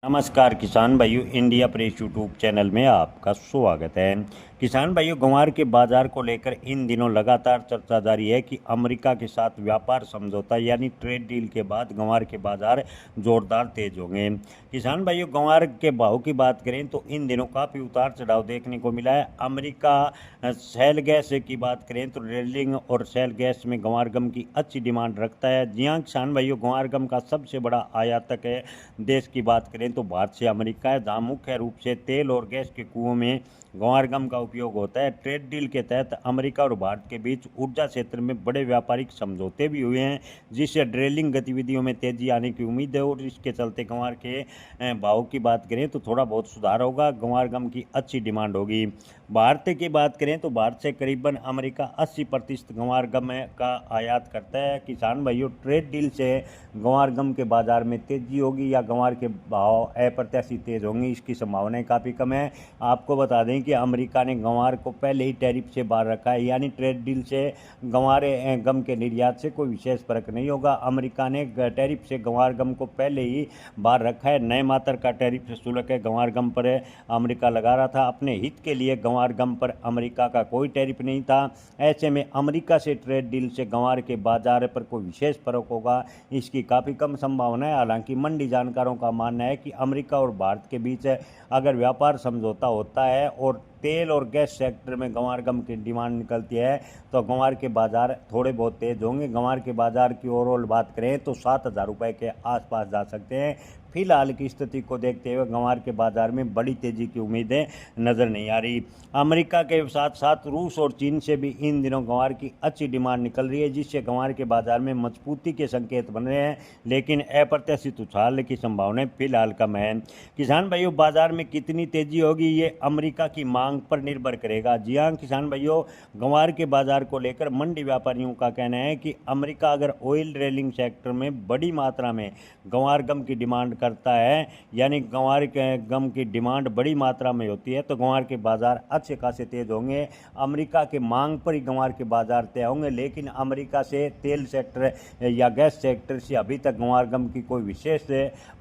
नमस्कार किसान भाइयों, इंडिया प्रेस यूट्यूब चैनल में आपका स्वागत है। किसान भाइयों, ग्वार के बाजार को लेकर इन दिनों लगातार चर्चा जारी है कि अमेरिका के साथ व्यापार समझौता यानी ट्रेड डील के बाद ग्वार के बाजार जोरदार तेज होंगे। किसान भाइयों, ग्वार के भाव की बात करें तो इन दिनों काफ़ी उतार चढ़ाव देखने को मिला है। अमेरिका शैल गैस की बात करें तो ड्रिलिंग और शैल गैस में ग्वार गम की अच्छी डिमांड रखता है। जी हाँ किसान भाइयों, ग्वार गम का सबसे बड़ा आयातक है देश की बात करें तो भारत से अमेरिका है, जहाँ मुख्य रूप से तेल और गैस के कुओं में ग्वार गम का उपयोग होता है। ट्रेड डील के तहत अमेरिका और भारत के बीच ऊर्जा क्षेत्र में बड़े व्यापारिक समझौते भी हुए हैं, जिससे ड्रिलिंग गतिविधियों में तेजी आने की उम्मीद है और इसके चलते ग्वार के भाव की बात करें तो थोड़ा बहुत सुधार होगा, ग्वार गम की अच्छी डिमांड होगी। भारत की बात करें तो भारत से करीबन अमेरिका 80% ग्वार गम का आयात करता है। किसान भाइयों, ट्रेड डील से ग्वार गम के बाजार में तेजी होगी या ग्वार के भाव अप्रत्याशित तेज होंगे, इसकी संभावनाएं काफ़ी कम है। आपको बता दें कि अमेरिका ने ग्वार को पहले ही टैरिफ से बाहर रखा है, यानी ट्रेड डील से ग्वार गम के निर्यात से कोई विशेष फर्क नहीं होगा। अमेरिका ने टैरिफ से ग्वार गम को पहले ही बाहर रखा है। नए मात्रा का टैरिफ शुल्क है ग्वार गम पर अमेरिका लगा रहा था। अपने हित के लिए ग्वार गम पर अमेरिका का कोई टैरिफ नहीं था। ऐसे में अमेरिका से ट्रेड डील से ग्वार के बाजार पर कोई विशेष फर्क होगा, इसकी काफ़ी कम संभावना है। हालांकि मंडी जानकारों का मानना है कि अमेरिका और भारत के बीच अगर व्यापार समझौता होता है और तेल और गैस सेक्टर में ग्वार गम की डिमांड निकलती है तो ग्वार के बाजार थोड़े बहुत तेज होंगे। ग्वार के बाजार की ओवरऑल बात करें तो 7,000 रुपये के आसपास जा सकते हैं। फिलहाल की स्थिति को देखते हुए ग्वार के बाजार में बड़ी तेजी की उम्मीदें नज़र नहीं आ रही। अमेरिका के साथ साथ रूस और चीन से भी इन दिनों ग्वार की अच्छी डिमांड निकल रही है, जिससे ग्वार के बाजार में मजबूती के संकेत बन रहे हैं, लेकिन अप्रत्याशित उछाल की संभावनाएं फिलहाल कम है। किसान भाइयों, बाजार में कितनी तेजी होगी ये अमेरिका की मांग पर निर्भर करेगा। जी हाँ किसान भाइयों, ग्वार के बाजार को लेकर मंडी व्यापारियों का कहना है कि अमेरिका अगर ऑयल ड्रिलिंग सेक्टर में बड़ी मात्रा में ग्वार गम की डिमांड करता है, यानी ग्वार के गम की डिमांड बड़ी मात्रा में होती है, तो ग्वार के बाजार अच्छे खासे तेज होंगे। अमेरिका के मांग पर ही ग्वार के बाजार तय होंगे, लेकिन अमेरिका से तेल सेक्टर या गैस सेक्टर से अभी तक ग्वार गम की कोई विशेष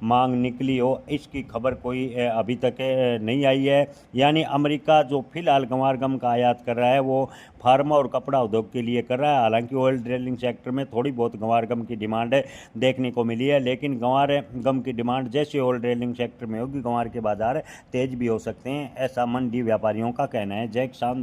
मांग निकली हो, इसकी खबर कोई अभी तक नहीं आई है। यानी अमेरिका जो फिलहाल ग्वार गम का आयात कर रहा है वो फार्मा और कपड़ा उद्योग के लिए कर रहा है। हालांकि ऑयल ड्रिलिंग सेक्टर में थोड़ी बहुत ग्वार गम की डिमांड देखने को मिली है, लेकिन ग्वार गम की डिमांड जैसे ऑयल ड्रिलिंग सेक्टर में होगी, ग्वार के बाजार तेज भी हो सकते हैं, ऐसा मंडी व्यापारियों का कहना है। जय किसान।